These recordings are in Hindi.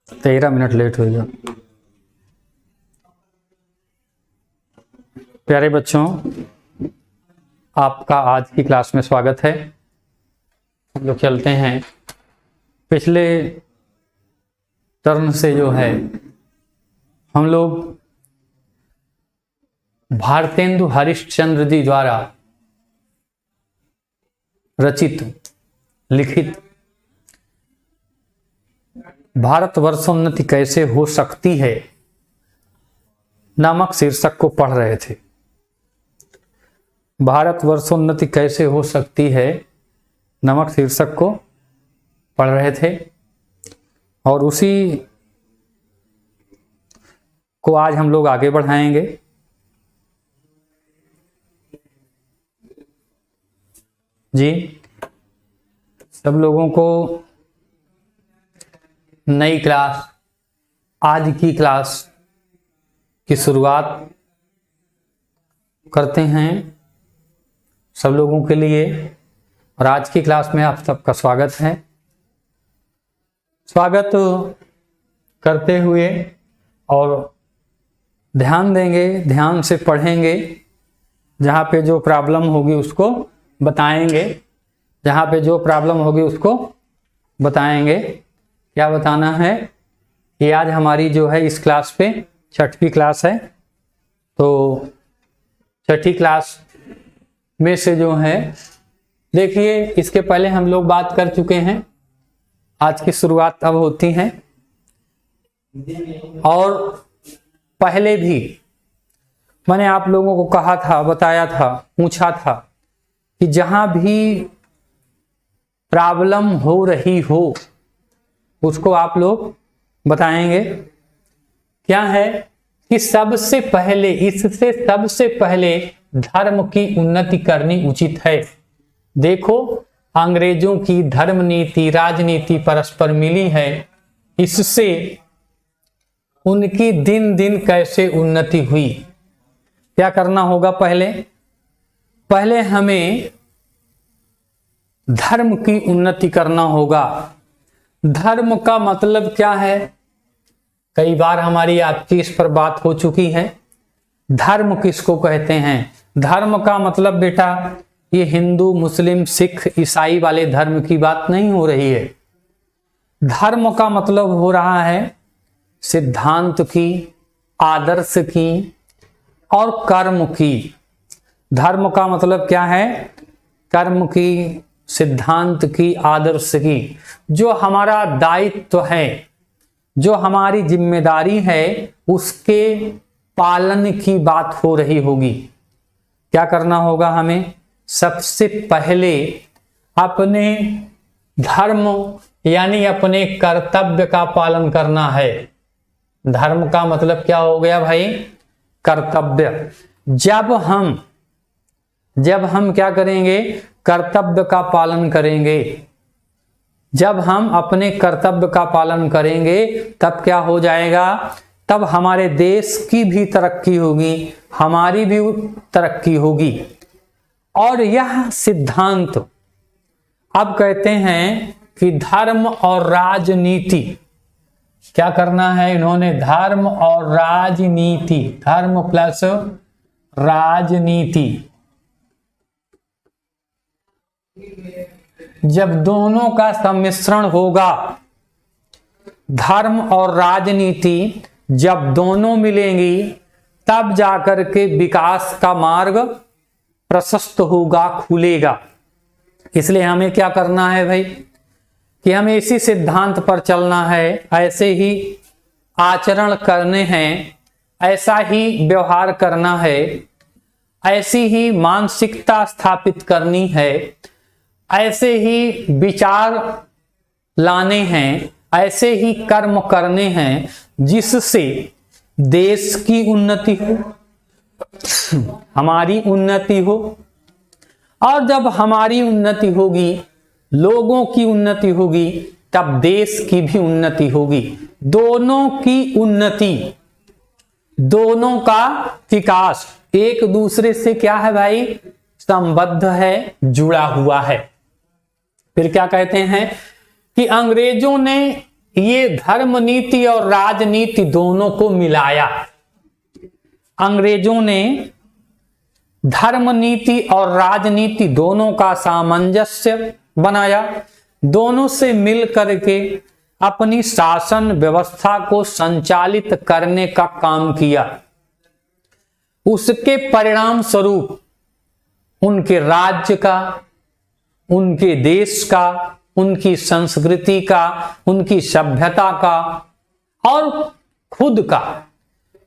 13 मिनट लेट हो गया। प्यारे बच्चों, आपका आज की क्लास में स्वागत है। हम लोग चलते हैं पिछले टर्म से जो है हम लोग भारतेंदु हरिश्चंद्र जी द्वारा रचित लिखित भारतवर्षोन्नति कैसे हो सकती है नामक शीर्षक को पढ़ रहे थे। भारतवर्षोन्नति कैसे हो सकती है नामक शीर्षक को पढ़ रहे थे और उसी को आज हम लोग आगे बढ़ाएंगे। जी, सब लोगों को नई क्लास, आज की क्लास की शुरुआत करते हैं सब लोगों के लिए और आज की क्लास में आप सबका स्वागत है। स्वागत करते हुए और ध्यान देंगे, ध्यान से पढ़ेंगे, जहाँ पे जो प्रॉब्लम होगी उसको बताएंगे, जहाँ पे जो प्रॉब्लम होगी उसको बताएंगे। क्या बताना है कि आज हमारी जो है इस क्लास पे 6वीं क्लास है, तो 6ठी क्लास में से जो है देखिए, इसके पहले हम लोग बात कर चुके हैं, आज की शुरुआत अब होती है। और पहले भी मैंने आप लोगों को कहा था, बताया था, पूछा था कि जहां भी प्रॉब्लम हो रही हो उसको आप लोग बताएंगे। क्या है कि सबसे पहले, इससे सबसे पहले धर्म की उन्नति करनी उचित है। देखो, अंग्रेजों की धर्म नीति, राजनीति परस्पर मिली है, इससे उनकी दिन दिन कैसे उन्नति हुई। क्या करना होगा? पहले हमें धर्म की उन्नति करना होगा। धर्म का मतलब क्या है? कई बार हमारी आपकी इस पर बात हो चुकी है। धर्म किसको कहते हैं? धर्म का मतलब बेटा ये हिंदू, मुस्लिम, सिख, ईसाई वाले धर्म की बात नहीं हो रही है। धर्म का मतलब हो रहा है सिद्धांत की, आदर्श की और कर्म की। धर्म का मतलब क्या है? कर्म की, सिद्धांत की, आदर्श की। जो हमारा दायित्व है, जो हमारी जिम्मेदारी है, उसके पालन की बात हो रही होगी। क्या करना होगा हमें? सबसे पहले अपने धर्म यानी अपने कर्तव्य का पालन करना है। धर्म का मतलब क्या हो गया भाई? कर्तव्य। जब हम क्या करेंगे? कर्तव्य का पालन करेंगे। जब हम अपने कर्तव्य का पालन करेंगे तब क्या हो जाएगा? तब हमारे देश की भी तरक्की होगी, हमारी भी तरक्की होगी। और यह सिद्धांत, अब कहते हैं कि धर्म और राजनीति, क्या करना है इन्होंने? धर्म और राजनीति, धर्म प्लस राजनीति, जब दोनों का सम्मिश्रण होगा, धर्म और राजनीति जब दोनों मिलेंगी तब जाकर के विकास का मार्ग प्रशस्त होगा, खुलेगा। इसलिए हमें क्या करना है भाई कि हमें इसी सिद्धांत पर चलना है, ऐसे ही आचरण करने हैं, ऐसा ही व्यवहार करना है, ऐसी ही मानसिकता स्थापित करनी है, ऐसे ही विचार लाने हैं, ऐसे ही कर्म करने हैं जिससे देश की उन्नति हो, हमारी उन्नति हो। और जब हमारी उन्नति होगी, लोगों की उन्नति होगी, तब देश की भी उन्नति होगी। दोनों की उन्नति, दोनों का विकास एक दूसरे से क्या है भाई? संबद्ध है, जुड़ा हुआ है। फिर क्या कहते हैं कि अंग्रेजों ने ये धर्म नीति और राजनीति दोनों को मिलाया। अंग्रेजों ने धर्म नीति और राजनीति दोनों का सामंजस्य बनाया, दोनों से मिल करके अपनी शासन व्यवस्था को संचालित करने का काम किया। उसके परिणाम स्वरूप उनके राज्य का, उनके देश का, उनकी संस्कृति का, उनकी सभ्यता का और खुद का,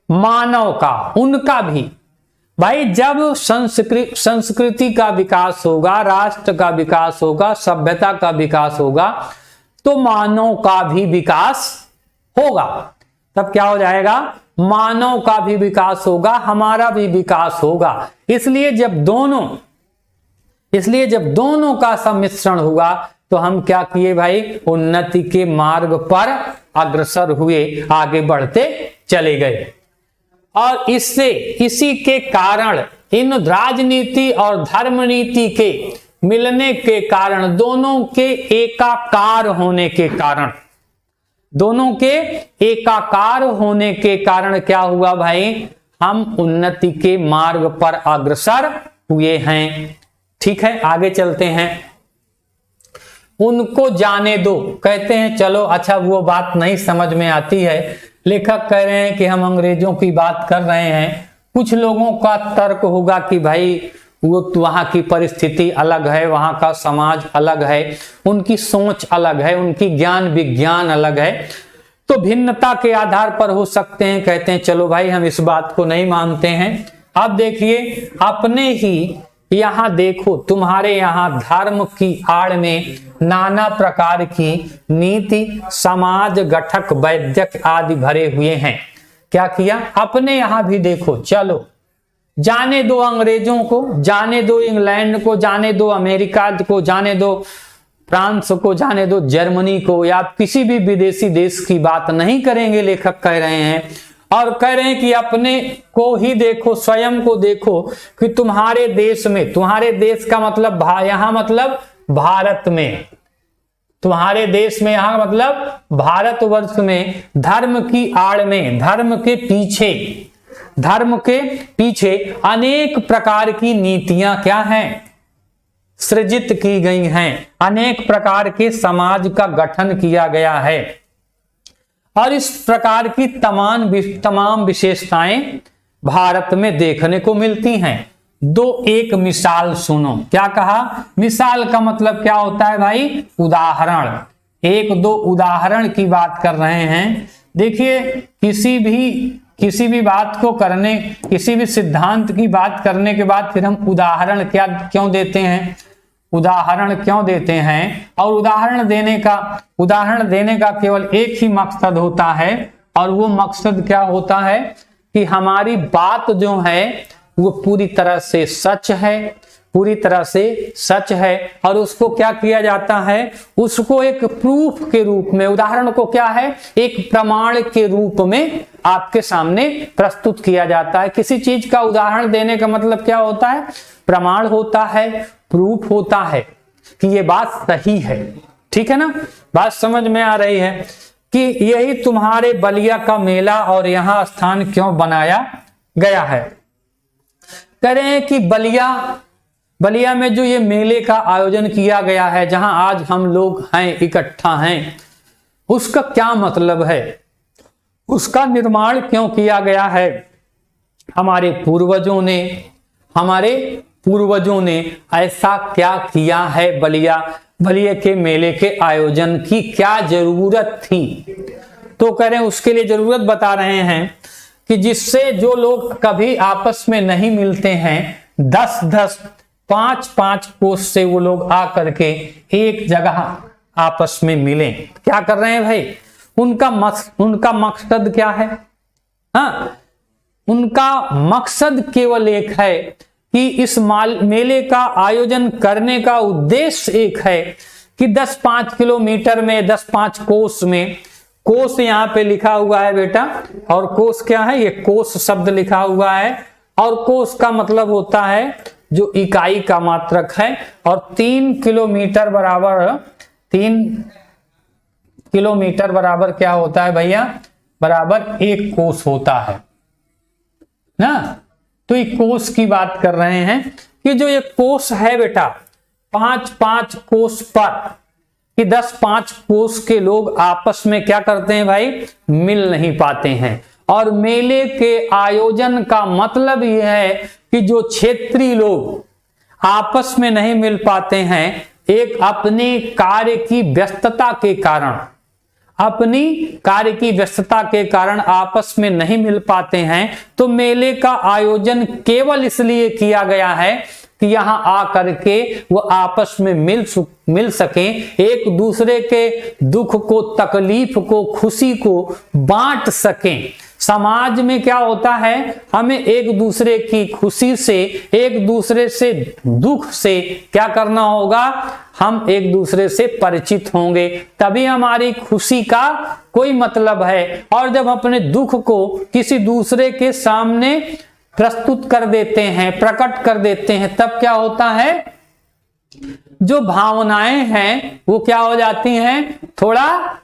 मानव का, उनका भी। भाई जब संस्कृति का विकास होगा, राष्ट्र का विकास होगा, सभ्यता का विकास होगा, तो मानव का भी विकास होगा। तब क्या हो जाएगा? मानव का भी विकास होगा, हमारा भी विकास होगा। इसलिए जब दोनों का सम्मिश्रण हुआ तो हम क्या किए भाई? उन्नति के मार्ग पर अग्रसर हुए, आगे बढ़ते चले गए। और इसी के कारण, इन राजनीति और धर्म नीति के मिलने के कारण, दोनों के एकाकार होने के कारण क्या हुआ भाई? हम उन्नति के मार्ग पर अग्रसर हुए हैं। ठीक है, आगे चलते हैं। उनको जाने दो, कहते हैं चलो अच्छा वो बात नहीं समझ में आती है। लेखक कह रहे हैं कि हम अंग्रेजों की बात कर रहे हैं। कुछ लोगों का तर्क होगा कि भाई वो तो वहां की परिस्थिति अलग है, वहां का समाज अलग है, उनकी सोच अलग है, उनकी ज्ञान विज्ञान अलग है, तो भिन्नता के आधार पर हो सकते हैं। कहते हैं चलो भाई हम इस बात को नहीं मानते हैं। अब देखिए, अपने ही यहाँ देखो, तुम्हारे यहाँ धर्म की आड़ में नाना प्रकार की नीति, समाज गठक, वैद्यक आदि भरे हुए हैं। क्या किया? अपने यहाँ भी देखो। चलो जाने दो अंग्रेजों को, जाने दो इंग्लैंड को, जाने दो अमेरिका को, जाने दो फ्रांस को, जाने दो जर्मनी को, या किसी भी विदेशी देश की बात नहीं करेंगे, लेखक कह रहे हैं। और कह रहे हैं कि अपने को ही देखो, स्वयं को देखो कि तुम्हारे देश में, तुम्हारे देश का मतलब यहाँ मतलब भारत में, तुम्हारे देश में, यहाँ मतलब भारतवर्ष में धर्म की आड़ में, धर्म के पीछे अनेक प्रकार की नीतियां क्या हैं? सृजित की गई हैं। अनेक प्रकार के समाज का गठन किया गया है और इस प्रकार की तमाम विशेषताएं भारत में देखने को मिलती हैं। एक मिसाल सुनो। क्या कहा? मिसाल का मतलब क्या होता है भाई? उदाहरण। 1-2 उदाहरण की बात कर रहे हैं। देखिए, किसी भी बात को करने, किसी भी सिद्धांत की बात करने के बाद फिर हम उदाहरण क्यों देते हैं? उदाहरण क्यों देते हैं? और उदाहरण देने का केवल एक ही मकसद होता है, और वो मकसद क्या होता है कि हमारी बात जो है वो पूरी तरह से सच है, और उसको क्या किया जाता है? उसको एक प्रूफ के रूप में, उदाहरण को क्या है? एक प्रमाण के रूप में आपके सामने प्रस्तुत किया जाता है। किसी चीज का उदाहरण देने का मतलब क्या होता है? प्रमाण होता है, प्रूफ होता है कि ये बात सही है। ठीक है ना? बात समझ में आ रही है कि यही तुम्हारे बलिया का मेला और यहाँ स्थान क्यों बनाया गया है? कह रहे हैं कि बलिया में जो ये मेले का आयोजन किया गया है, जहां आज हम लोग हैं, इकट्ठा हैं, उसका क्या मतलब है? उसका निर्माण क्यों किया गया है? हमारे पूर्वजों ने ऐसा क्या किया है? बलिया के मेले के आयोजन की क्या जरूरत थी? तो कह रहे हैं उसके लिए जरूरत बता रहे हैं कि जिससे जो लोग कभी आपस में नहीं मिलते हैं, 10-10, 5-5 कोस से वो लोग आकर के एक जगह आपस में मिलें। क्या कर रहे हैं भाई? उनका मकसद क्या है? हाँ, उनका मकसद केवल एक है कि इस मेले का आयोजन करने का उद्देश्य एक है कि 10-5 किलोमीटर में, 10-5 कोस में, कोस यहाँ पे लिखा हुआ है बेटा, और कोस क्या है? ये कोस शब्द लिखा हुआ है, और कोस का मतलब होता है जो इकाई का मात्रक है, और 3 किलोमीटर बराबर किलोमीटर बराबर क्या होता है भैया, बराबर 1 कोस होता है ना। तो ये कोस की बात कर रहे हैं कि जो ये कोस है बेटा 5-5 कोस पर कि 10-5 कोस के लोग आपस में क्या करते हैं भाई, मिल नहीं पाते हैं। और मेले के आयोजन का मतलब यह है कि जो क्षेत्रीय लोग आपस में नहीं मिल पाते हैं, एक अपने कार्य की व्यस्तता के कारण, अपनी कार्य की व्यस्तता के कारण आपस में नहीं मिल पाते हैं, तो मेले का आयोजन केवल इसलिए किया गया है कि यहां आकर के वो आपस में मिल सकें, एक दूसरे के दुख को, तकलीफ को, खुशी को बांट सकें। समाज में क्या होता है, हमें एक दूसरे की खुशी से, एक दूसरे से दुख से क्या करना होगा, हम एक दूसरे से परिचित होंगे, तभी हमारी खुशी का कोई मतलब है। और जब अपने दुख को किसी दूसरे के सामने प्रस्तुत कर देते हैं, प्रकट कर देते हैं, तब क्या होता है, जो भावनाएं हैं वो क्या हो जाती हैं, थोड़ा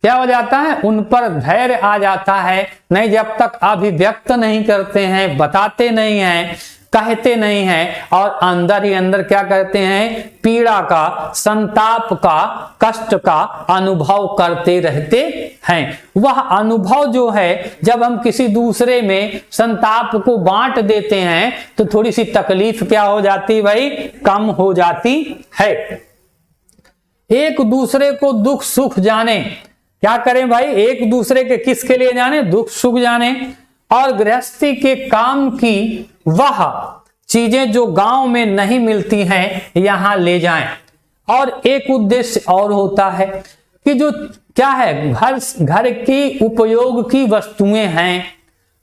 क्या हो जाता है, उन पर धैर्य आ जाता है। नहीं, जब तक अभिव्यक्त नहीं करते हैं, बताते नहीं हैं, कहते नहीं हैं, और अंदर ही अंदर क्या कहते हैं, पीड़ा का, संताप का, कष्ट का अनुभव करते रहते हैं। वह अनुभव जो है, जब हम किसी दूसरे में संताप को बांट देते हैं तो थोड़ी सी तकलीफ क्या हो जाती है भाई, कम हो जाती है। एक दूसरे को दुख सुख जाने, क्या करें भाई, एक दूसरे के किसके लिए जाने, दुख सुख जाने। और गृहस्थी के काम की वह चीजें जो गांव में नहीं मिलती हैं, यहां ले जाएं। और एक उद्देश्य और होता है कि जो क्या है, घर की उपयोग की वस्तुएं हैं,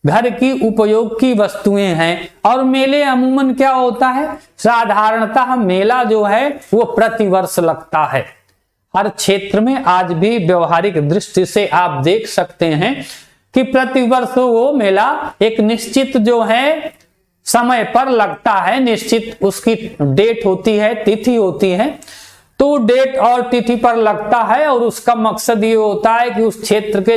घर की उपयोग की वस्तुएं हैं। और मेले अमूमन क्या होता है, साधारणतः मेला जो है वो प्रतिवर्ष लगता है। हर क्षेत्र में आज भी व्यवहारिक दृष्टि से आप देख सकते हैं कि प्रतिवर्ष वो मेला एक निश्चित जो है समय पर लगता है, निश्चित उसकी डेट होती है, तिथि होती है, तो डेट और तिथि पर लगता है। और उसका मकसद ये होता है कि उस क्षेत्र के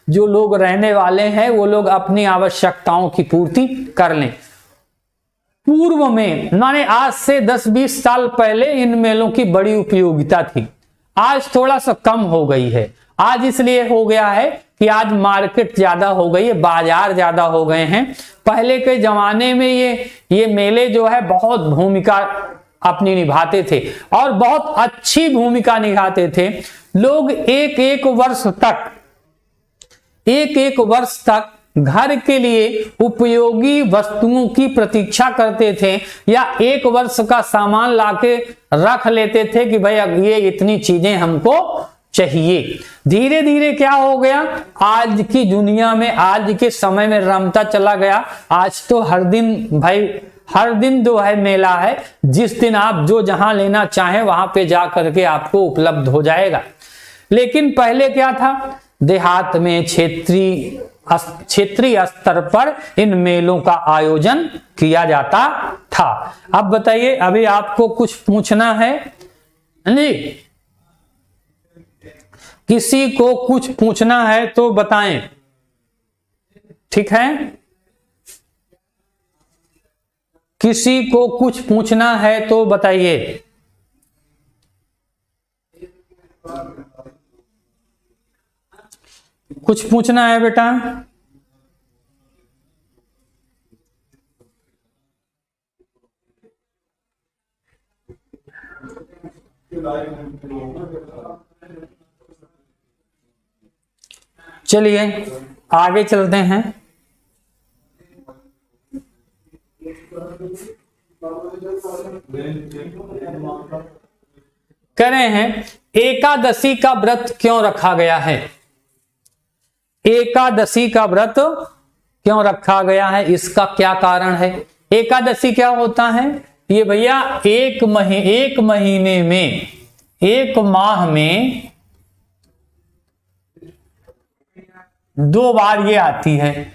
जो लोग रहने वाले हैं वो लोग अपनी आवश्यकताओं की पूर्ति कर लें। पूर्व में माने आज से 10-20 साल पहले इन मेलों की बड़ी उपयोगिता थी, आज थोड़ा सा कम हो गई है। आज इसलिए हो गया है कि आज मार्केट ज्यादा हो गई है, बाजार ज्यादा हो गए हैं। पहले के जमाने में ये मेले जो है बहुत भूमिका अपनी निभाते थे और बहुत अच्छी भूमिका निभाते थे। लोग एक वर्ष तक घर के लिए उपयोगी वस्तुओं की प्रतीक्षा करते थे, या 1 वर्ष का सामान लाके रख लेते थे कि भाई अब ये इतनी चीजें हमको चाहिए। धीरे धीरे क्या हो गया, आज की दुनिया में, आज के समय में रमता चला गया। आज तो हर दिन जो है मेला है, जिस दिन आप जो जहां लेना चाहें वहां पे जा करके आपको उपलब्ध हो जाएगा। लेकिन पहले क्या था, देहात में क्षेत्रीय स्तर पर इन मेलों का आयोजन किया जाता था। अब बताइए, अभी आपको कुछ पूछना है जी, किसी को कुछ पूछना है तो बताएं, ठीक है? किसी को कुछ पूछना है तो बताइए। कुछ पूछना है बेटा? चलिए आगे चलते हैं। कह रहे हैं एकादशी का व्रत क्यों रखा गया है? एकादशी का व्रत क्यों रखा गया है, इसका क्या कारण है? एकादशी क्या होता है ये भैया? एक महीने में, एक माह में 2 बार ये आती है।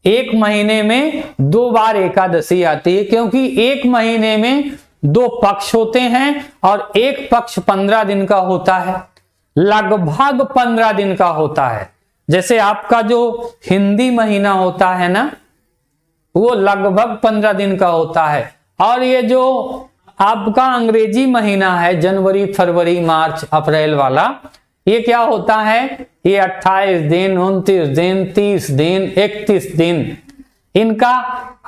एक महीने में 2 बार एकादशी आती है, क्योंकि एक महीने में 2 पक्ष होते हैं और एक पक्ष 15 दिन का होता है। लगभग 15 दिन का होता है। जैसे आपका जो हिंदी महीना होता है ना, वो लगभग 15 दिन का होता है, और ये जो आपका अंग्रेजी महीना है, जनवरी फरवरी मार्च अप्रैल वाला, ये क्या होता है, ये 28 दिन 29 दिन 30 दिन 31 दिन, इनका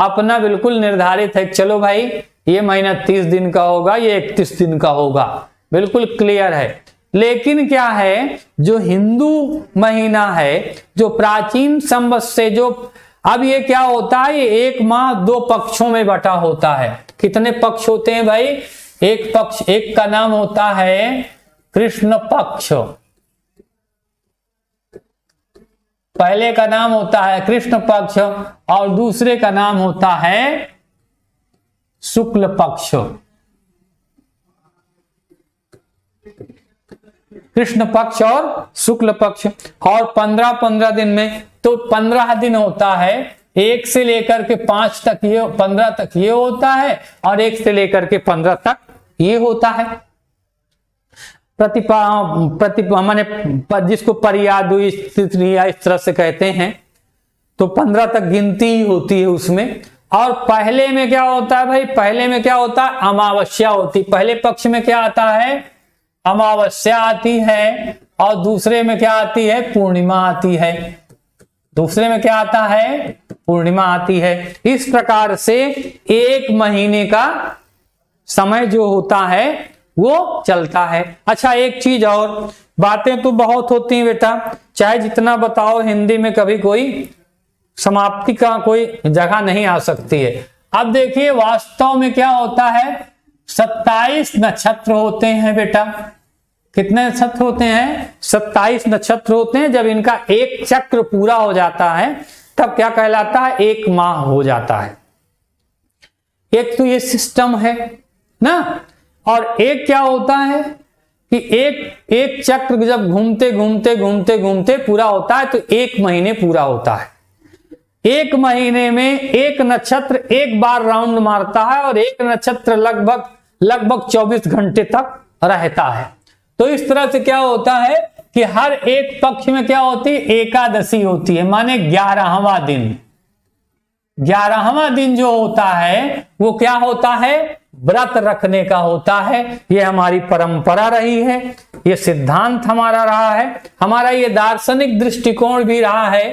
अपना बिल्कुल निर्धारित है। चलो भाई ये महीना 30 दिन का होगा, ये 31 दिन का होगा, बिल्कुल क्लियर है। लेकिन क्या है, जो हिंदू महीना है, जो प्राचीन संवत से जो, अब ये क्या होता है, ये एक माह 2 पक्षों में बटा होता है। कितने पक्ष होते हैं भाई, एक पक्ष, एक का नाम होता है कृष्ण पक्ष, पहले का नाम होता है कृष्ण पक्ष और दूसरे का नाम होता है शुक्ल पक्ष। कृष्ण पक्ष और शुक्ल पक्ष, और 15-15 दिन में, तो 15 दिन होता है, 1 से लेकर के 5 तक ये, 15 तक ये होता है, और 1 से लेकर के 15 तक ये होता है। प्रतिपा माने जिसको परियादु तृतीया इस तरह से कहते हैं, तो 15 तक गिनती ही होती है उसमें। और पहले में क्या होता है भाई, पहले में क्या होता है, अमावस्या होती, पहले पक्ष में क्या आता है, अमावस्या आती है, और दूसरे में क्या आती है, पूर्णिमा आती है, दूसरे में क्या आता है, पूर्णिमा आती है। इस प्रकार से एक महीने का समय जो होता है वो चलता है। अच्छा एक चीज और, बातें तो बहुत होती हैं बेटा, चाहे जितना बताओ हिंदी में कभी कोई समाप्ति का कोई जगह नहीं आ सकती है। अब देखिए वास्तव में क्या होता है, 27 नक्षत्र होते हैं बेटा। कितने नक्षत्र होते हैं, 27 नक्षत्र होते हैं। जब इनका एक चक्र पूरा हो जाता है तब क्या कहलाता है, एक माह हो जाता है। एक तो ये सिस्टम है ना, और एक क्या होता है कि एक चक्र जब घूमते घूमते घूमते घूमते पूरा होता है तो 1 महीने पूरा होता है। 1 महीने में एक नक्षत्र एक बार राउंड मारता है, और एक नक्षत्र लगभग 24 घंटे तक रहता है। तो इस तरह से क्या होता है कि हर एक पक्ष में क्या होती है, एकादशी होती है, माने 11वां दिन। 11वां दिन जो होता है वो क्या होता है, व्रत रखने का होता है। ये हमारी परंपरा रही है, ये सिद्धांत हमारा रहा है, हमारा ये दार्शनिक दृष्टिकोण भी रहा है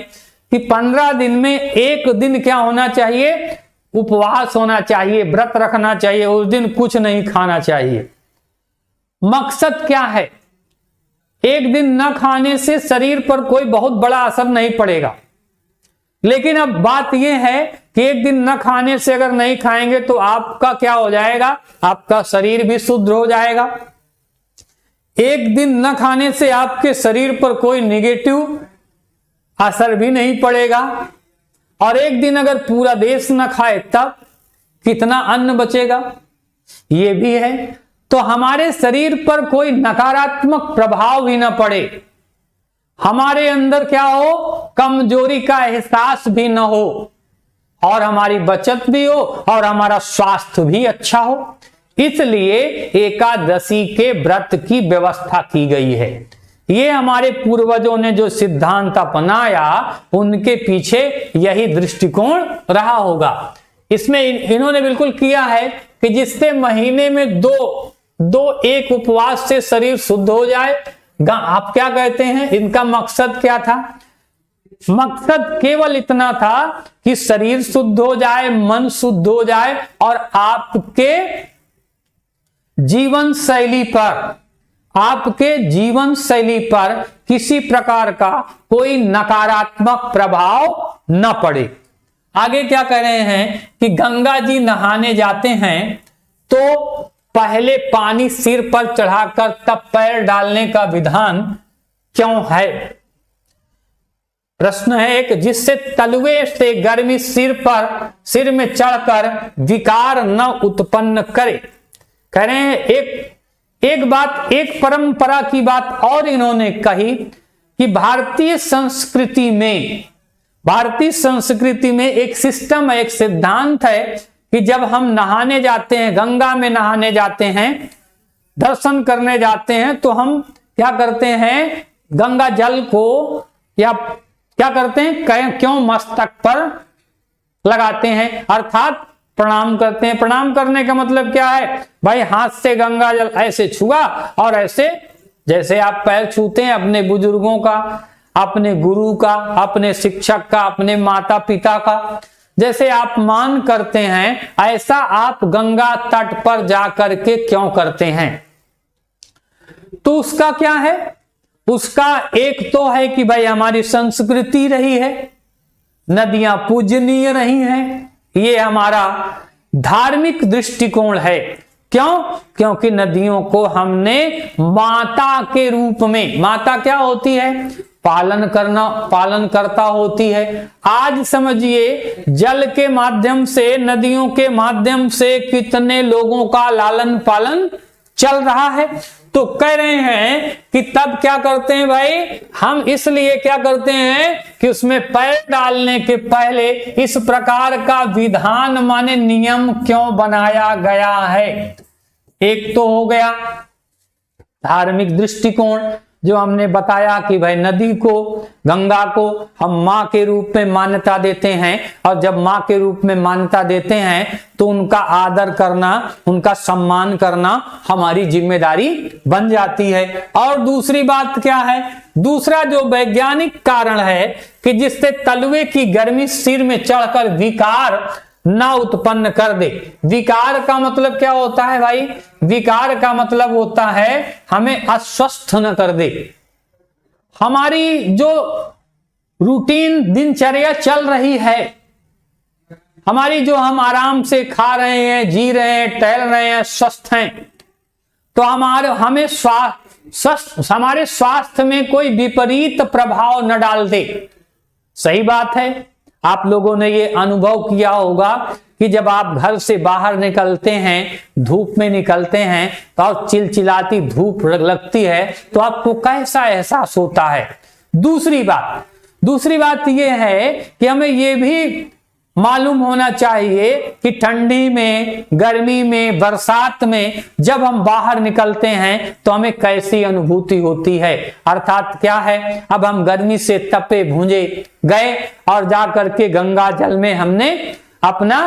कि 15 दिन में एक दिन क्या होना चाहिए, उपवास होना चाहिए, व्रत रखना चाहिए, उस दिन कुछ नहीं खाना चाहिए। मकसद क्या है, एक दिन न खाने से शरीर पर कोई बहुत बड़ा असर नहीं पड़ेगा, लेकिन अब बात यह है कि एक दिन न खाने से अगर नहीं खाएंगे तो आपका क्या हो जाएगा, आपका शरीर भी शुद्ध हो जाएगा। एक दिन न खाने से आपके शरीर पर कोई नेगेटिव असर भी नहीं पड़ेगा, और एक दिन अगर पूरा देश न खाए तब कितना अन्न बचेगा, ये भी है। तो हमारे शरीर पर कोई नकारात्मक प्रभाव भी न पड़े, हमारे अंदर क्या हो, कमजोरी का एहसास भी न हो, और हमारी बचत भी हो, और हमारा स्वास्थ्य भी अच्छा हो, इसलिए एकादशी के व्रत की व्यवस्था की गई है। ये हमारे पूर्वजों ने जो सिद्धांत अपनाया उनके पीछे यही दृष्टिकोण रहा होगा। इसमें इन्होंने बिल्कुल किया है कि जिससे महीने में दो एक उपवास से शरीर शुद्ध हो जाए। आप क्या कहते हैं, इनका मकसद क्या था, मकसद केवल इतना था कि शरीर शुद्ध हो जाए, मन शुद्ध हो जाए, और आपके जीवन शैली पर किसी प्रकार का कोई नकारात्मक प्रभाव न पड़े। आगे क्या कह रहे हैं कि गंगा जी नहाने जाते हैं तो पहले पानी सिर पर चढ़ाकर तब पैर डालने का विधान क्यों है। प्रश्न है एक, जिससे तलवे से गर्मी सिर में चढ़कर विकार न उत्पन्न करे। कह रहे हैं एक बात, एक परंपरा की बात और इन्होंने कही कि भारतीय संस्कृति में एक सिस्टम है, एक सिद्धांत है कि जब हम नहाने जाते हैं, गंगा में नहाने जाते हैं, दर्शन करने जाते हैं, तो हम क्या करते हैं, गंगा जल को या क्या करते हैं, क्यों मस्तक पर लगाते हैं, अर्थात प्रणाम करते हैं। प्रणाम करने का मतलब क्या है भाई, हाथ से गंगा जल ऐसे छुआ और ऐसे जैसे आप पैर छूते हैं अपने बुजुर्गों का, अपने गुरु का, अपने शिक्षक का, अपने माता पिता का, जैसे आप मान करते हैं ऐसा आप गंगा तट पर जाकर के क्यों करते हैं। तो उसका क्या है, उसका एक तो है कि भाई हमारी संस्कृति रही है, नदियां पूजनीय रही हैं, ये हमारा धार्मिक दृष्टिकोण है। क्यों, क्योंकि नदियों को हमने माता के रूप में, माता क्या होती है, पालन करता होती है। आज समझिए जल के माध्यम से, नदियों के माध्यम से कितने लोगों का लालन पालन चल रहा है। तो कह रहे हैं कि तब क्या करते हैं भाई, हम इसलिए क्या करते हैं कि उसमें पैर डालने के पहले इस प्रकार का विधान माने नियम क्यों बनाया गया है। एक तो हो गया धार्मिक दृष्टिकोण, जो हमने बताया कि भाई नदी को, गंगा को हम मां के रूप में मान्यता देते हैं, और जब मां के रूप में मान्यता देते हैं तो उनका आदर करना, उनका सम्मान करना हमारी जिम्मेदारी बन जाती है। और दूसरी बात क्या है, दूसरा जो वैज्ञानिक कारण है कि जिससे तलवे की गर्मी सिर में चढ़कर विकार ना उत्पन्न कर दे। विकार का मतलब क्या होता है भाई, विकार का मतलब होता है हमें अस्वस्थ न कर दे। हमारी जो रूटीन दिनचर्या चल रही है, हमारी जो हम आराम से खा रहे हैं, जी रहे हैं, टहल रहे हैं, स्वस्थ हैं, तो हमें हमारे स्वास्थ्य में कोई विपरीत प्रभाव न डाल दे। सही बात है, आप लोगों ने ये अनुभव किया होगा कि जब आप घर से बाहर निकलते हैं, धूप में निकलते हैं, तो चिलचिलाती धूप लगती है तो आपको कैसा एहसास होता है। दूसरी बात ये है कि हमें ये भी मालूम होना चाहिए कि ठंडी में, गर्मी में, बरसात में जब हम बाहर निकलते हैं तो हमें कैसी अनुभूति होती है। अर्थात क्या है, अब हम गर्मी से तपे भूंजे गए और जाकर के गंगा जल में हमने अपना,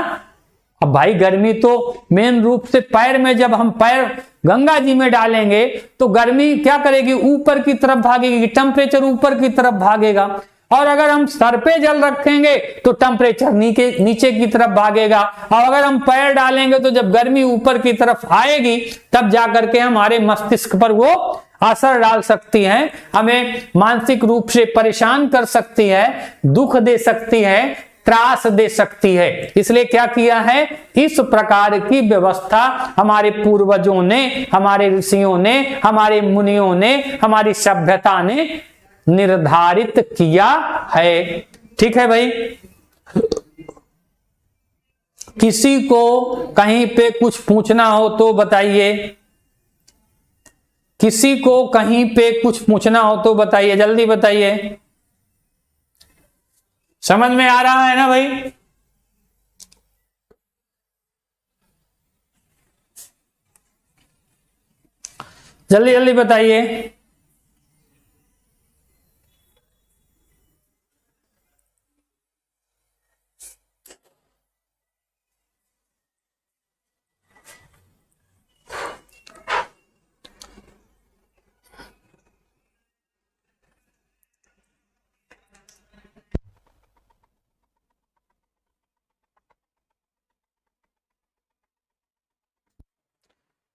अब भाई गर्मी तो मेन रूप से पैर में, जब हम पैर गंगा जी में डालेंगे तो गर्मी क्या करेगी, ऊपर की तरफ भागेगी, टेम्परेचर ऊपर की तरफ भागेगा। और अगर हम सर पे जल रखेंगे तो टेम्परेचर नीचे की तरफ भागेगा। और अगर हम पैर डालेंगे तो जब गर्मी ऊपर की तरफ आएगी तब जाकर के हमारे मस्तिष्क पर वो असर डाल सकती है, हमें मानसिक रूप से परेशान कर सकती है, दुख दे सकती है, त्रास दे सकती है। इसलिए क्या किया है, इस प्रकार की व्यवस्था हमारे पूर्वजों ने, हमारे ऋषियों ने, हमारे मुनियों ने, हमारी सभ्यता ने निर्धारित किया है। ठीक है भाई, किसी को कहीं पे कुछ पूछना हो तो बताइए, किसी को कहीं पे कुछ पूछना हो तो बताइए, जल्दी बताइए। समझ में आ रहा है ना भाई? जल्दी जल्दी बताइए।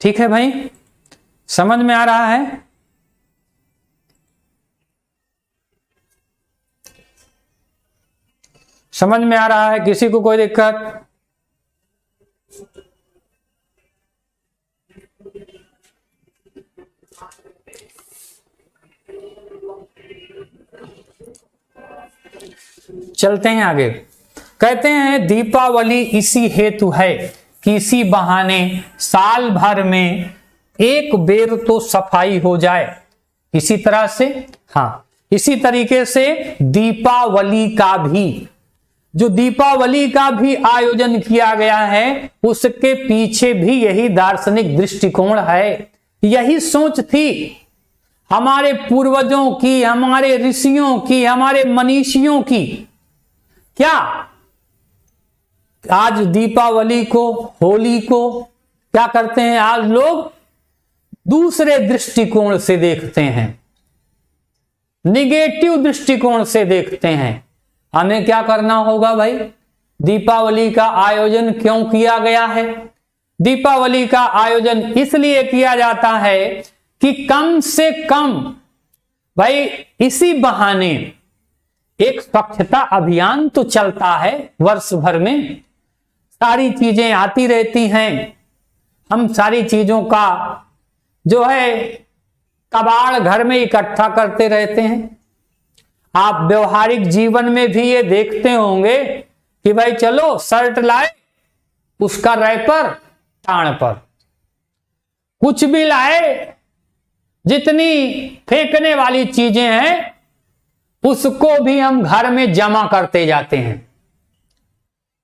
ठीक है भाई, समझ में आ रहा है? समझ में आ रहा है? किसी को कोई दिक्कत? चलते हैं आगे। कहते हैं दीपावली इसी हेतु है कि इसी बहाने साल भर में एक बेर तो सफाई हो जाए। इसी तरह से, हाँ, इसी तरीके से दीपावली का भी, जो दीपावली का भी आयोजन किया गया है, उसके पीछे भी यही दार्शनिक दृष्टिकोण है, यही सोच थी। हमारे पूर्वजों की, हमारे ऋषियों की, हमारे मनीषियों की। क्या आज दीपावली को, होली को क्या करते हैं? आज लोग दूसरे दृष्टिकोण से देखते हैं, निगेटिव दृष्टिकोण से देखते हैं। हमें क्या करना होगा भाई? दीपावली का आयोजन क्यों किया गया है? दीपावली का आयोजन इसलिए किया जाता है कि कम से कम भाई इसी बहाने एक स्वच्छता अभियान तो चलता है वर्ष भर में, सारी चीजें आती रहती हैं, हम सारी चीजों का जो है कबाड़ घर में इकट्ठा करते रहते हैं। आप व्यवहारिक जीवन में भी ये देखते होंगे कि भाई चलो शर्ट लाए, उसका रैपर टाण पर, कुछ भी लाए, जितनी फेंकने वाली चीजें हैं उसको भी हम घर में जमा करते जाते हैं।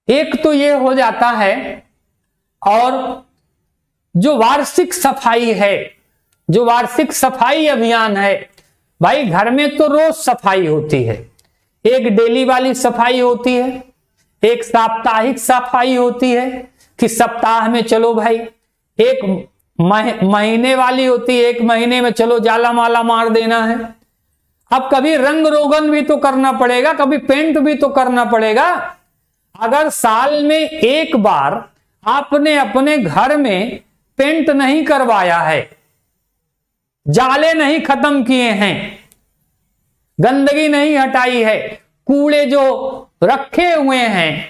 एक तो ये हो जाता है, और जो वार्षिक सफाई है, जो वार्षिक सफाई अभियान है, भाई घर में तो रोज सफाई होती है, एक डेली वाली सफाई होती है, एक साप्ताहिक सफाई होती है कि सप्ताह में चलो भाई, एक महीने वाली होती है, एक महीने में चलो जाला माला मार देना है। अब कभी रंग रोगन भी तो करना पड़ेगा, कभी पेंट भी तो करना पड़ेगा। अगर साल में एक बार आपने अपने घर में पेंट नहीं करवाया है, जाले नहीं खत्म किए हैं, गंदगी नहीं हटाई है, कूड़े जो रखे हुए हैं,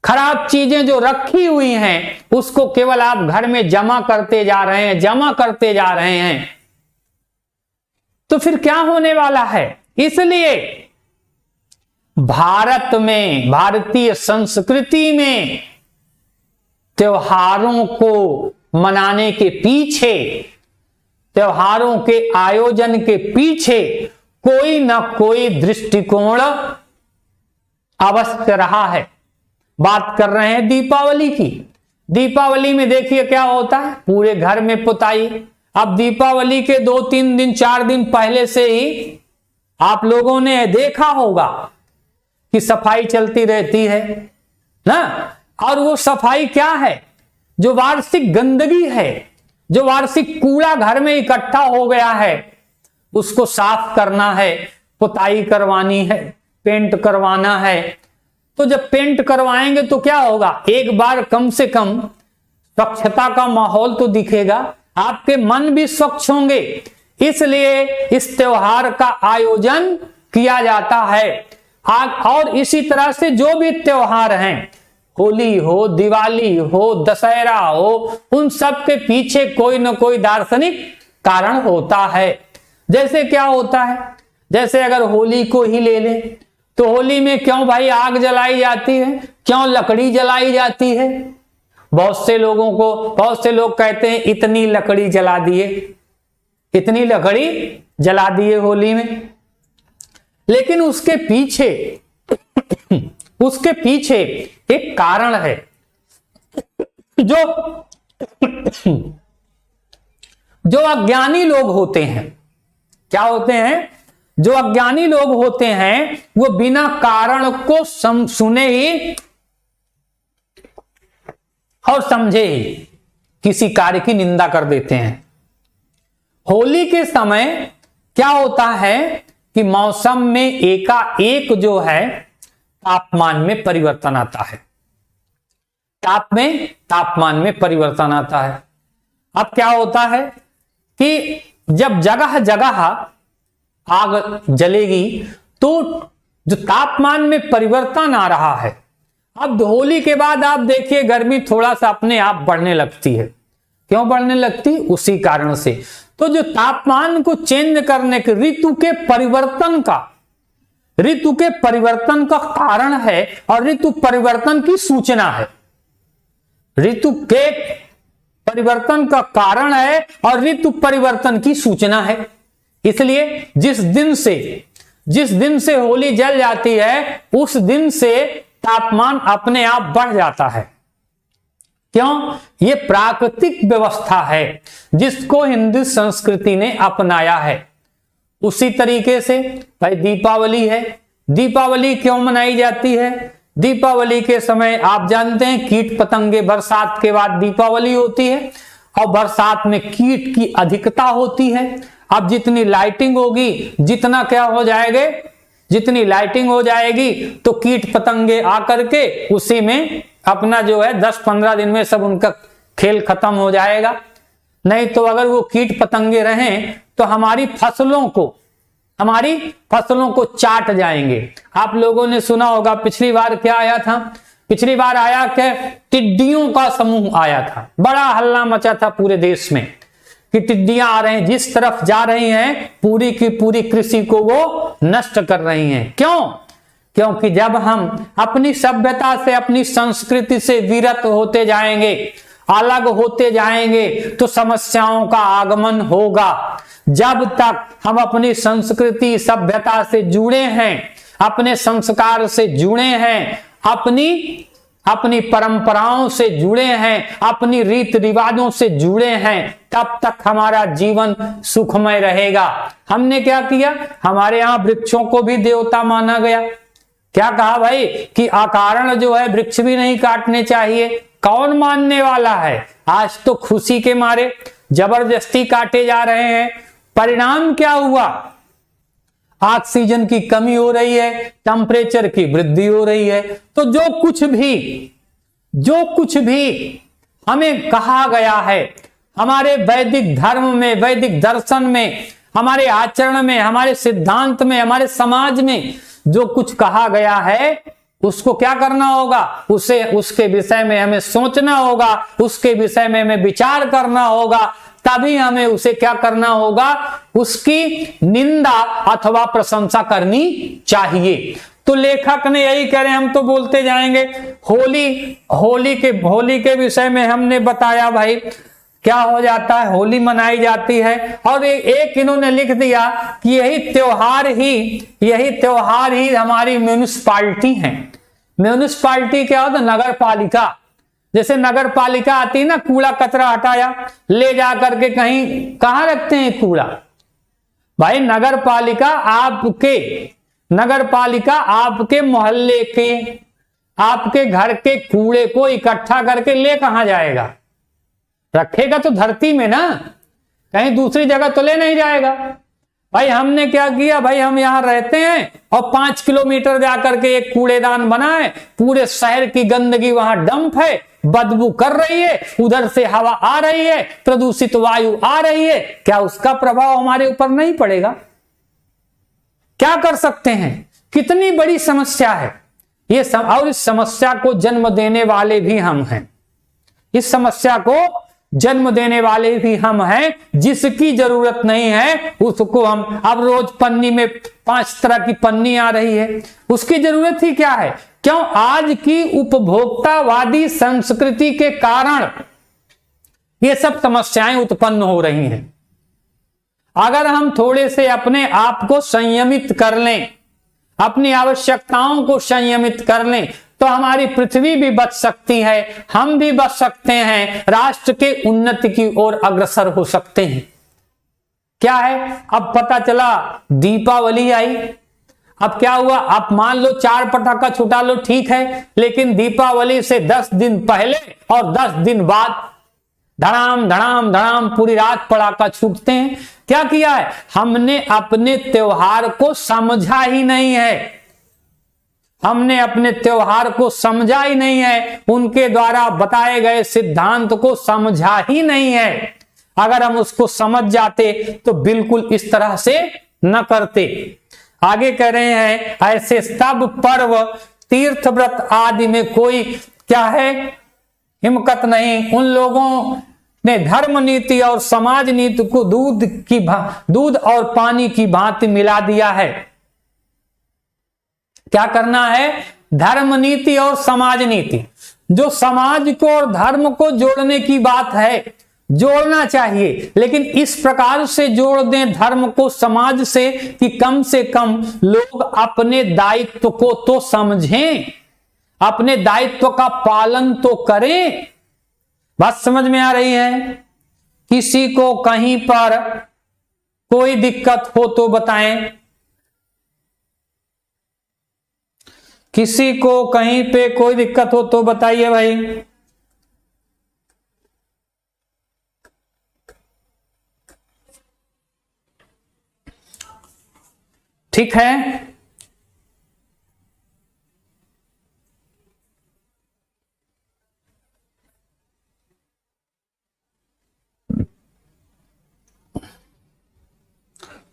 खराब चीजें जो रखी हुई हैं, उसको केवल आप घर में जमा करते जा रहे हैं, जमा करते जा रहे हैं, तो फिर क्या होने वाला है? इसलिए भारत में, भारतीय संस्कृति में त्योहारों को मनाने के पीछे, त्योहारों के आयोजन के पीछे कोई ना कोई दृष्टिकोण अवश्य रहा है। बात कर रहे हैं दीपावली की। दीपावली में देखिए क्या होता है, पूरे घर में पुताई। अब दीपावली के 2-3 दिन 4 दिन पहले से ही आप लोगों ने देखा होगा कि सफाई चलती रहती है ना। और वो सफाई क्या है? जो वार्षिक गंदगी है, जो वार्षिक कूड़ा घर में इकट्ठा हो गया है, उसको साफ करना है, पुताई करवानी है, पेंट करवाना है। तो जब पेंट करवाएंगे तो क्या होगा? एक बार कम से कम स्वच्छता का माहौल तो दिखेगा, आपके मन भी स्वच्छ होंगे। इसलिए इस त्योहार का आयोजन किया जाता है। और इसी तरह से जो भी त्योहार हैं, होली हो, दिवाली हो, दशहरा हो, उन सब के पीछे कोई न कोई दार्शनिक कारण होता है। जैसे क्या होता है? जैसे अगर होली को ही ले लें तो होली में क्यों भाई आग जलाई जाती है, क्यों लकड़ी जलाई जाती है? बहुत से लोग कहते हैं इतनी लकड़ी जला दिए, इतनी लकड़ी जला दिए होली में। लेकिन उसके पीछे एक कारण है। जो अज्ञानी लोग होते हैं, क्या होते हैं? जो अज्ञानी लोग होते हैं वो बिना कारण को सुने ही और समझे ही किसी कार्य की निंदा कर देते हैं। होली के समय क्या होता है कि मौसम में एकाएक जो है तापमान में परिवर्तन आता है, तापमान में परिवर्तन आता है। अब क्या होता है कि जब जगह जगह आग जलेगी तो जो तापमान में परिवर्तन आ रहा है, अब होली के बाद आप देखिए गर्मी थोड़ा सा अपने आप बढ़ने लगती है। क्यों बढ़ने लगती? उसी कारण से। तो जो तापमान को चेंज करने के ऋतु के परिवर्तन का कारण है और ऋतु परिवर्तन की सूचना है। ऋतु के परिवर्तन का कारण है और ऋतु परिवर्तन की सूचना है। इसलिए जिस दिन से होली जल जाती है उस दिन से तापमान अपने आप बढ़ जाता है। क्यों? ये प्राकृतिक व्यवस्था है जिसको हिंदू संस्कृति ने अपनाया है। उसी तरीके से भाई दीपावली है। दीपावली क्यों मनाई जाती है? दीपावली के समय आप जानते हैं कीट पतंगे, बरसात के बाद दीपावली होती है और बरसात में कीट की अधिकता होती है। अब जितनी लाइटिंग होगी, जितना क्या हो जाएगा, जितनी लाइटिंग हो जाएगी तो कीट पतंगे आकर के उसी में अपना जो है 10-15 दिन में सब उनका खेल खत्म हो जाएगा। नहीं तो अगर वो कीट पतंगे रहें तो हमारी फसलों को चाट जाएंगे। आप लोगों ने सुना होगा पिछली बार क्या आया था? पिछली बार आया क्या? टिड्डियों का समूह आया था। बड़ा हल्ला मचा था पूरे देश में कि टिड्डियां आ रहे हैं, जिस तरफ जा रही हैं पूरी की पूरी कृषि को वो नष्ट कर रही हैं। क्यों? क्योंकि जब हम अपनी सभ्यता से, अपनी संस्कृति से विरत होते जाएंगे, अलग होते जाएंगे तो समस्याओं का आगमन होगा। जब तक हम अपनी संस्कृति सभ्यता से जुड़े हैं, अपने संस्कार से जुड़े हैं, अपनी परंपराओं से जुड़े हैं, अपनी रीति रिवाजों से जुड़े हैं, तब तक हमारा जीवन सुखमय रहेगा। हमने क्या किया? हमारे यहाँ वृक्षों को भी देवता माना गया। क्या कहा भाई कि अकारण जो है वृक्ष भी नहीं काटने चाहिए। कौन मानने वाला है? आज तो खुशी के मारे जबरदस्ती काटे जा रहे हैं। परिणाम क्या हुआ? ऑक्सीजन की कमी हो रही है, टेम्परेचर की वृद्धि हो रही है। तो जो कुछ भी हमें कहा गया है, हमारे वैदिक धर्म में, वैदिक दर्शन में, हमारे आचरण में, हमारे सिद्धांत में, हमारे समाज में जो कुछ कहा गया है, उसको क्या करना होगा? उसके विषय में हमें सोचना होगा, उसके विषय में हमें विचार करना होगा, तभी हमें उसे क्या करना होगा? उसकी निंदा अथवा प्रशंसा करनी चाहिए। तो लेखक ने यही कह रहे हैं, हम तो बोलते जाएंगे। होली के विषय में हमने बताया भाई क्या हो जाता है, होली मनाई जाती है। और एक इन्होंने लिख दिया कि यही त्योहार ही हमारी म्यूनिसिपालिटी है। म्यूनिसिपालिटी क्या होता है? नगर पालिका। जैसे नगर पालिका आती है ना, कूड़ा कचरा हटाया, ले जा करके कहां रखते हैं कूड़ा? भाई नगर पालिका आपके मोहल्ले के, आपके घर के कूड़े को इकट्ठा करके ले कहां जाएगा? रखेगा तो धरती में ना, कहीं दूसरी जगह तो ले नहीं जाएगा। भाई हमने क्या किया? भाई हम यहां रहते हैं और 5 किलोमीटर जाकर के एक कूड़ेदान बना है, पूरे शहर की गंदगी वहां डंप है, बदबू कर रही है, उधर से हवा आ रही है, प्रदूषित वायु आ रही है। क्या उसका प्रभाव हमारे ऊपर नहीं पड़ेगा? क्या कर सकते हैं? कितनी बड़ी समस्या है ये और इस समस्या को जन्म देने वाले भी हम हैं। इस समस्या को जन्म देने वाले भी हम हैं। जिसकी जरूरत नहीं है उसको हम, अब रोज पन्नी में 5 तरह की पन्नी आ रही है, उसकी जरूरत ही क्या है? क्यों? आज की उपभोक्तावादी संस्कृति के कारण ये सब समस्याएं उत्पन्न हो रही हैं। अगर हम थोड़े से अपने आप को संयमित कर लें, अपनी आवश्यकताओं को संयमित कर लें, तो हमारी पृथ्वी भी बच सकती है, हम भी बच सकते हैं, राष्ट्र के उन्नति की ओर अग्रसर हो सकते हैं। क्या है? अब पता चला दीपावली आई, अब क्या हुआ? आप मान लो 4 पटाखा छुटा लो, ठीक है, लेकिन दीपावली से 10 दिन पहले और 10 दिन बाद धड़ाम धड़ाम धड़ाम पूरी रात पटाखा छूटते हैं। क्या किया है? हमने अपने त्योहार को समझा ही नहीं है। हमने अपने त्योहार को समझा ही नहीं है, उनके द्वारा बताए गए सिद्धांत को समझा ही नहीं है। अगर हम उसको समझ जाते तो बिल्कुल इस तरह से न करते। आगे कह रहे हैं, ऐसे सब पर्व, तीर्थ व्रत आदि में कोई क्या है? हिम्मत नहीं। उन लोगों ने धर्म नीति और समाज नीति को दूध और पानी की भांति मिला दिया है। क्या करना है? धर्म नीति और समाज नीति, जो समाज को और धर्म को जोड़ने की बात है, जोड़ना चाहिए, लेकिन इस प्रकार से जोड़ दें धर्म को समाज से कि कम से कम लोग अपने दायित्व को तो समझें, अपने दायित्व का पालन तो करें। बात समझ में आ रही है? किसी को कहीं पर कोई दिक्कत हो तो बताएं। किसी को कहीं पे कोई दिक्कत हो तो बताइए भाई। ठीक है,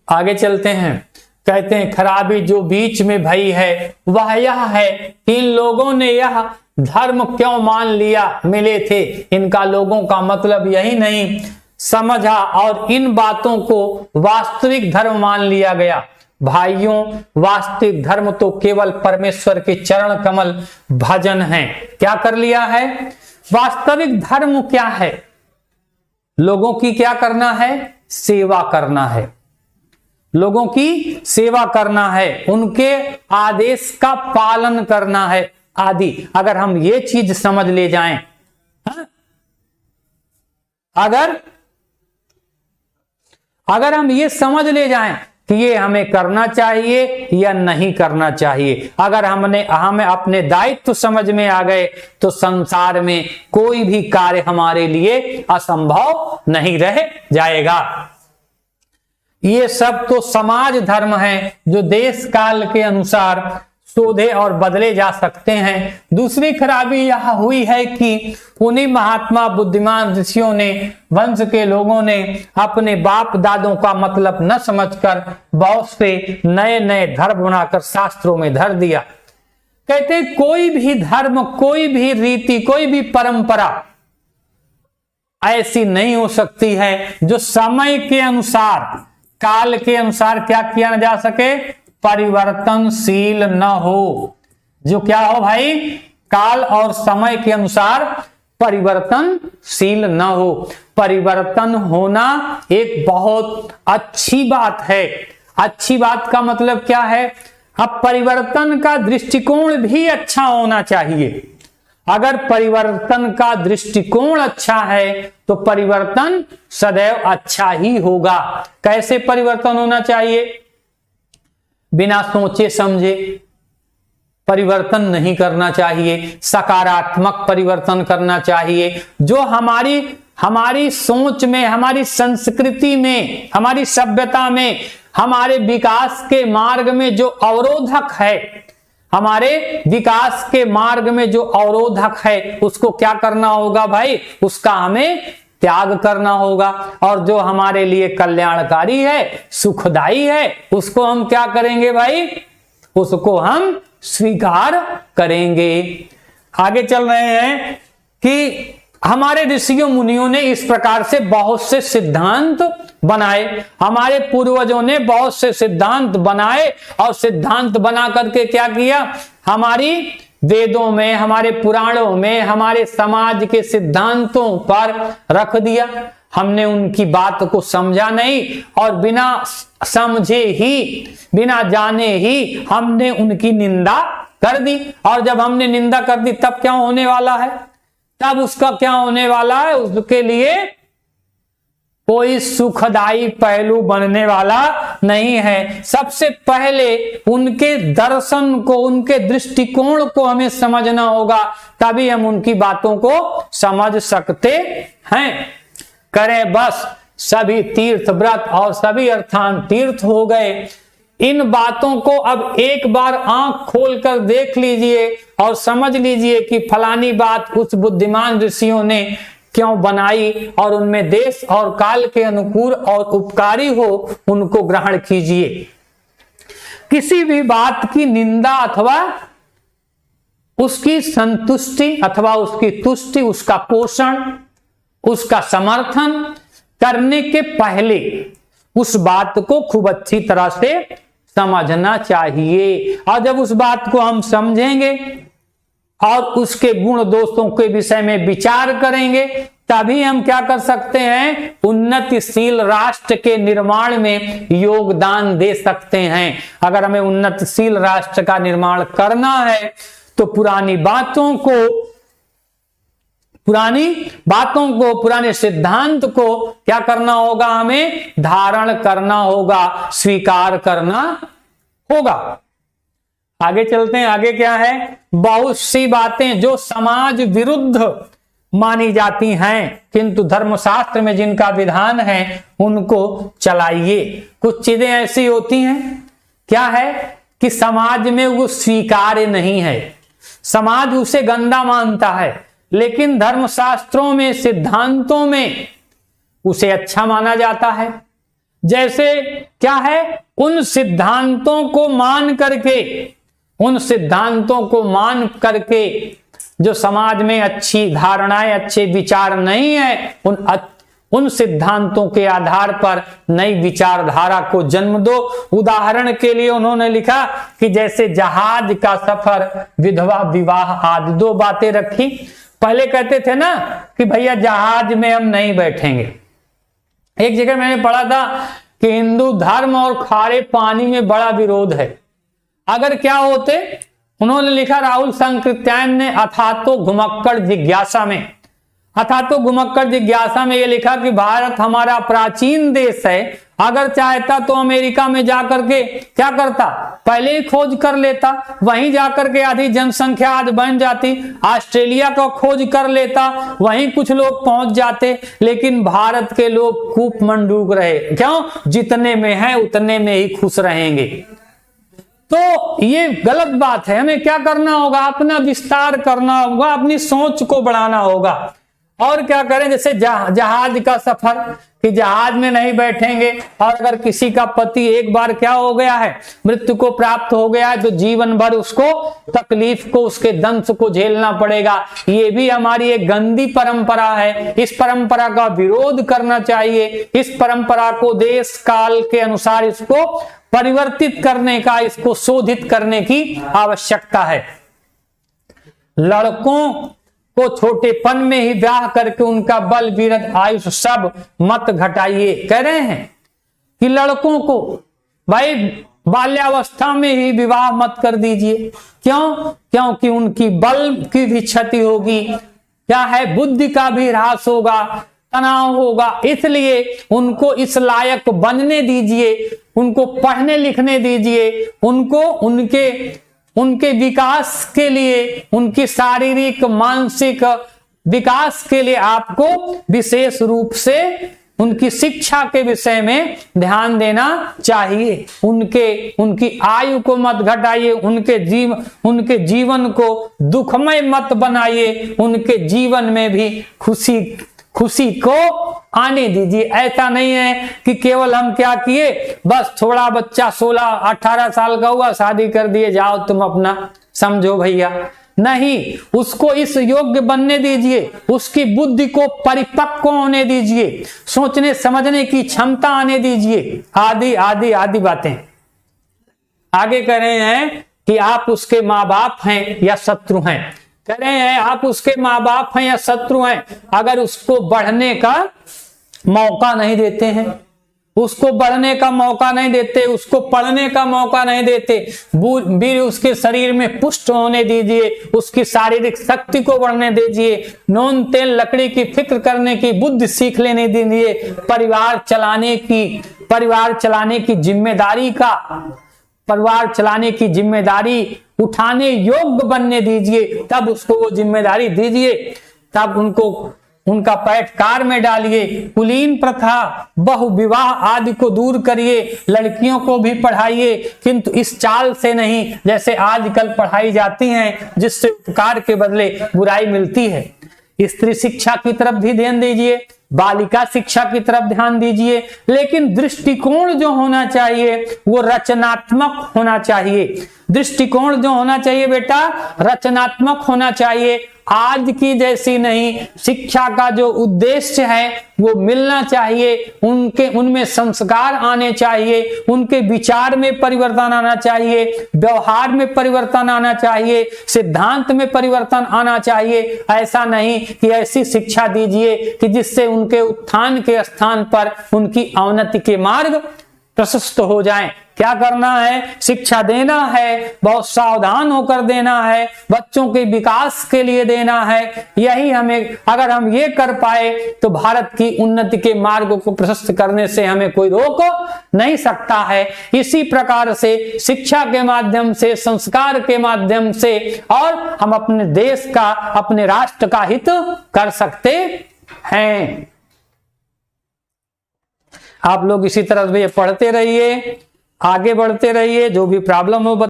आगे चलते हैं। कहते हैं खराबी जो बीच में भई है वह यह है कि इन लोगों ने यह धर्म क्यों मान लिया मिले थे, इनका लोगों का मतलब यही नहीं समझा और इन बातों को वास्तविक धर्म मान लिया गया। भाइयों, वास्तविक धर्म तो केवल परमेश्वर के चरण कमल भजन है। क्या कर लिया है? वास्तविक धर्म क्या है? लोगों की क्या करना है? सेवा करना है। लोगों की सेवा करना है, उनके आदेश का पालन करना है आदि। अगर हम ये चीज समझ ले जाएं, अगर हम ये समझ ले जाएं कि ये हमें करना चाहिए या नहीं करना चाहिए, अगर हमें अपने दायित्व समझ में आ गए तो संसार में कोई भी कार्य हमारे लिए असंभव नहीं रह जाएगा। ये सब तो समाज धर्म है जो देश काल के अनुसार शोधे और बदले जा सकते हैं। दूसरी खराबी यह हुई है कि उन्हीं महात्मा बुद्धिमान ऋषियों ने, वंश के लोगों ने अपने बाप दादों का मतलब न समझकर बहुत से नए नए धर्म बनाकर शास्त्रों में धर दिया। कहते कोई भी धर्म, कोई भी रीति, कोई भी परंपरा ऐसी नहीं हो सकती है जो समय के अनुसार, काल के अनुसार क्या किया न जा सके, परिवर्तनशील न हो। जो क्या हो भाई? काल और समय के अनुसार परिवर्तनशील न हो। परिवर्तन होना एक बहुत अच्छी बात है। अच्छी बात का मतलब क्या है? अब परिवर्तन का दृष्टिकोण भी अच्छा होना चाहिए। अगर परिवर्तन का दृष्टिकोण अच्छा है तो परिवर्तन सदैव अच्छा ही होगा। कैसे परिवर्तन होना चाहिए? बिना सोचे समझे परिवर्तन नहीं करना चाहिए, सकारात्मक परिवर्तन करना चाहिए। जो हमारी सोच में, हमारी संस्कृति में, हमारी सभ्यता में, हमारे विकास के मार्ग में जो अवरोधक है, हमारे विकास के मार्ग में जो अवरोधक है, उसको क्या करना होगा भाई? उसका हमें त्याग करना होगा। और जो हमारे लिए कल्याणकारी है, सुखदाई है, उसको हम क्या करेंगे भाई? उसको हम स्वीकार करेंगे। आगे चल रहे हैं कि हमारे ऋषियों मुनियों ने इस प्रकार से बहुत से सिद्धांत बनाए। हमारे पूर्वजों ने बहुत से सिद्धांत बनाए और सिद्धांत बना करके क्या किया? हमारी वेदों में, हमारे पुराणों में, हमारे समाज के सिद्धांतों पर रख दिया। हमने उनकी बात को समझा नहीं और बिना समझे ही, बिना जाने ही हमने उनकी निंदा कर दी। और जब हमने निंदा कर दी तब क्या होने वाला है? तब उसका क्या होने वाला है? उसके लिए कोई सुखदाई पहलू बनने वाला नहीं है। सबसे पहले उनके दर्शन को, उनके दृष्टिकोण को हमें समझना होगा, तभी हम उनकी बातों को समझ सकते हैं। करें बस सभी तीर्थ व्रत और सभी अर्थान तीर्थ हो गए। इन बातों को अब एक बार आंख खोलकर देख लीजिए और समझ लीजिए कि फलानी बात उस बुद्धिमान ऋषियों ने क्यों बनाई और उनमें देश और काल के अनुकूल और उपकारी हो, उनको ग्रहण कीजिए। किसी भी बात की निंदा अथवा उसकी संतुष्टि अथवा उसकी तुष्टि, उसका पोषण, उसका समर्थन करने के पहले उस बात को खूब अच्छी तरह से समझना चाहिए। और जब उस बात को हम समझेंगे और उसके गुण दोषों के विषय में विचार करेंगे, तभी हम क्या कर सकते हैं? उन्नतिशील राष्ट्र के निर्माण में योगदान दे सकते हैं। अगर हमें उन्नतिशील राष्ट्र का निर्माण करना है तो पुरानी बातों को, पुरानी बातों को, पुराने सिद्धांत को क्या करना होगा, हमें धारण करना होगा, स्वीकार करना होगा। आगे चलते हैं, आगे क्या है, बहुत सी बातें जो समाज विरुद्ध मानी जाती हैं किंतु धर्मशास्त्र में जिनका विधान है उनको चलाइए। कुछ चीजें ऐसी होती हैं, क्या है कि समाज में वो स्वीकार्य नहीं है, समाज उसे गंदा मानता है, लेकिन धर्मशास्त्रों में, सिद्धांतों में उसे अच्छा माना जाता है। जैसे क्या है, उन सिद्धांतों को मान करके, उन सिद्धांतों को मान करके जो समाज में अच्छी धारणाएं, अच्छे विचार नहीं है, उन सिद्धांतों के आधार पर नई विचारधारा को जन्म दो। उदाहरण के लिए उन्होंने लिखा कि जैसे जहाज का सफर, विधवा विवाह आदि 2 बातें रखी। पहले कहते थे ना कि भैया जहाज में हम नहीं बैठेंगे। एक जगह मैंने पढ़ा था कि हिंदू धर्म और खारे पानी में बड़ा विरोध है। अगर क्या होते, उन्होंने लिखा राहुल सांकृत्यायन ने अथातो घुमक्कड़ जिज्ञासा में, अथातो घुमक्कड़ जिज्ञासा में ये लिखा कि भारत हमारा प्राचीन देश है, अगर चाहता तो अमेरिका में जाकर के क्या करता, पहले ही खोज कर लेता, वहीं जाकर के आधी जनसंख्या आज बन जाती, ऑस्ट्रेलिया का खोज कर लेता, वहीं कुछ लोग पहुंच जाते, लेकिन भारत के लोग कूप मंडूक रहे। क्यों? जितने में है उतने में ही खुश रहेंगे। तो ये गलत बात है। हमें क्या करना होगा, अपना विस्तार करना होगा, अपनी सोच को बढ़ाना होगा। और क्या करें, जैसे जहाज का सफर, कि जहाज में नहीं बैठेंगे, और अगर किसी का पति एक बार क्या हो गया है, मृत्यु को प्राप्त हो गया है, तो जीवन भर उसको तकलीफ को, उसके दंश को झेलना पड़ेगा। ये भी हमारी एक गंदी परंपरा है। इस परंपरा का विरोध करना चाहिए। इस परंपरा को देश काल के अनुसार इसको परिवर्तित करने का, इसको शोधित करने की आवश्यकता है। लड़कों को छोटेपन में ही ब्याह करके उनका बल वीरत आयुष सब मत घटाइए। कह रहे हैं कि लड़कों को भाई बाल्यावस्था में ही विवाह मत कर दीजिए। क्यों? क्योंकि उनकी बल की भी क्षति होगी, क्या है, बुद्धि का भी ह्रास होगा, तनाव होगा। इसलिए उनको इस लायक बनने दीजिए, उनको पढ़ने लिखने दीजिए, उनको उनके विकास के लिए, उनकी शारीरिक मानसिक विकास के लिए आपको विशेष रूप से उनकी शिक्षा के विषय में ध्यान देना चाहिए। उनकी आयु को मत घटाइए, उनके जीवन को दुखमय मत बनाइए, उनके जीवन में भी खुशी को आने दीजिए। ऐसा नहीं है कि केवल हम क्या किए, बस थोड़ा बच्चा 16-18 साल का हुआ, शादी कर दिए, जाओ तुम अपना समझो भैया। नहीं, उसको इस योग्य बनने दीजिए, उसकी बुद्धि को परिपक्व होने दीजिए, सोचने समझने की क्षमता आने दीजिए, आदि आदि आदि बातें। आगे कह रहे हैं कि आप उसके माँ बाप हैं या शत्रु हैं। कह रहे हैं आप उसके माँ बाप हैं या शत्रु हैं, अगर उसको बढ़ने का मौका नहीं देते हैं, उसको बढ़ने का मौका नहीं देते, उसको पढ़ने का मौका नहीं देते, वीर उसके शरीर में पुष्ट होने दीजिए, उसकी शारीरिक शक्ति को बढ़ने दीजिए, नून तेल लकड़ी की फिक्र करने की बुद्धि सीख लेने दीजिए, परिवार चलाने की जिम्मेदारी उठाने योग्य बनने दीजिए, तब उसको वो जिम्मेदारी दीजिए, तब उनका पैठकार में डालिए। कुलीन प्रथा, बहु विवाह आदि को दूर करिए, लड़कियों को भी पढ़ाइए, किंतु इस चाल से नहीं जैसे आजकल पढ़ाई जाती हैं, जिससे उपकार के बदले बुराई मिलती है। स्त्री शिक्षा की तरफ भी ध्यान दीजिए, बालिका शिक्षा की तरफ ध्यान दीजिए, लेकिन दृष्टिकोण जो होना चाहिए वो रचनात्मक होना चाहिए। दृष्टिकोण जो होना चाहिए बेटा रचनात्मक होना चाहिए, आज की जैसी नहीं। शिक्षा का जो उद्देश्य है वो मिलना चाहिए, उनमें संस्कार आने चाहिए, उनके विचार में परिवर्तन आना चाहिए, व्यवहार में परिवर्तन आना चाहिए, सिद्धांत में परिवर्तन आना चाहिए। ऐसा नहीं कि ऐसी शिक्षा दीजिए कि जिससे उनके उत्थान के स्थान पर उनकी अवनति के मार्ग प्रशस्त हो जाएं। क्या करना है? शिक्षा देना है, बहुत सावधान होकर देना है, बच्चों के विकास के लिए देना है। यही हमें, अगर हम ये कर पाए तो भारत की उन्नति के मार्ग को प्रशस्त करने से हमें कोई रोक नहीं सकता है। इसी प्रकार से शिक्षा के माध्यम से, संस्कार के माध्यम से और हम अपने देश का, अपने राष्ट्र का हित कर सकते हैं। आप लोग इसी तरह से पढ़ते रहिए, आगे बढ़ते रहिए। जो भी प्रॉब्लम हो